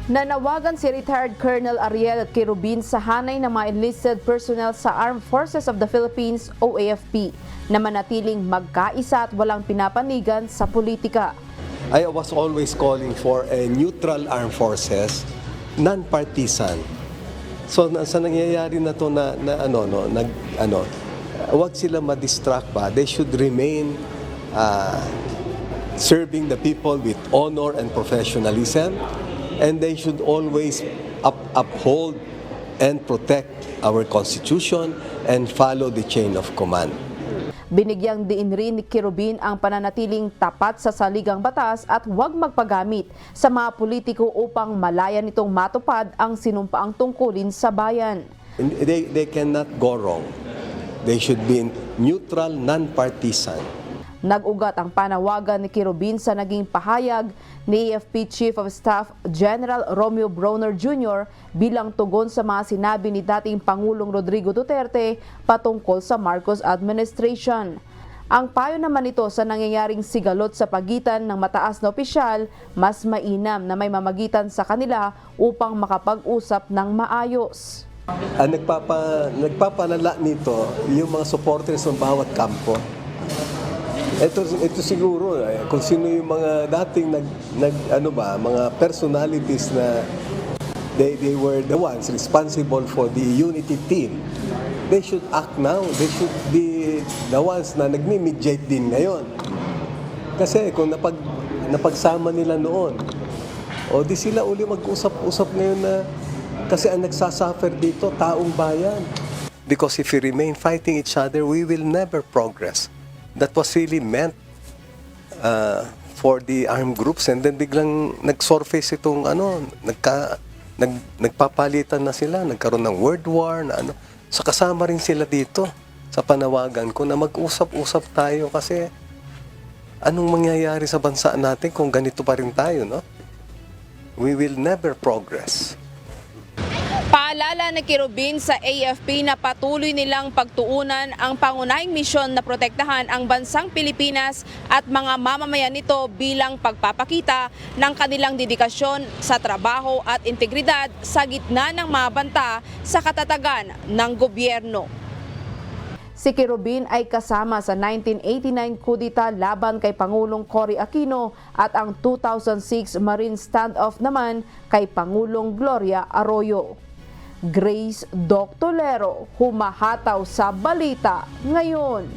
Nanawagan si retired Colonel Ariel Quirubin sa hanay ng mga enlisted personnel sa Armed Forces of the Philippines o AFP na manatiling magkaisa at walang pinapanigan sa politika. I was always calling for a neutral armed forces, non-partisan. So sa nangyayari na to wag sila ma-distract ba. They should remain serving the people with honor and professionalism, and they should always uphold and protect our Constitution and follow the chain of command. Binigyang diin rin ni Quirubin ang pananatiling tapat sa saligang batas at huwag magpagamit sa mga politiko upang malaya nitong matupad ang sinumpaang tungkulin sa bayan. They cannot go wrong. They should be neutral, non-partisan. Nag-ugat ang panawagan ni Quirubin sa naging pahayag ni AFP Chief of Staff General Romeo Brawner Jr. bilang tugon sa mga sinabi ni dating Pangulong Rodrigo Duterte patungkol sa Marcos administration. Ang payo naman nito sa nangyayaring sigalot sa pagitan ng mataas na opisyal, mas mainam na may mamagitan sa kanila upang makapag-usap ng maayos. Ang nagpapalala nito yung mga supporters ng bawat kampo. Ito siguro kung sino yung mga dating mga personalities na they were the ones responsible for the unity team. They should act now. They should be the ones na nagmi-mediate din ngayon. Kasi kung napagsama nila noon, o di sila uli mag-usap-usap ngayon na kasi ang nagsasuffer dito, taong bayan. Because if we remain fighting each other, we will never progress. That was really meant for the armed groups, and then biglang nag-surface itong nagpapalitan na sila, nagkaroon ng world war na So kasama rin sila dito sa panawagan ko na mag-usap-usap tayo kasi anong mangyayari sa bansa natin kung ganito pa rin tayo, no? We will never progress. Paalala ni Quirubin sa AFP na patuloy nilang pagtuunan ang pangunahing misyon na protektahan ang bansang Pilipinas at mga mamamayan nito bilang pagpapakita ng kanilang dedikasyon sa trabaho at integridad sa gitna ng mga banta sa katatagan ng gobyerno. Si Quirubin ay kasama sa 1989 kudita laban kay Pangulong Cory Aquino at ang 2006 Marine standoff naman kay Pangulong Gloria Arroyo. Grace Doctolero, humahataw sa balita ngayon.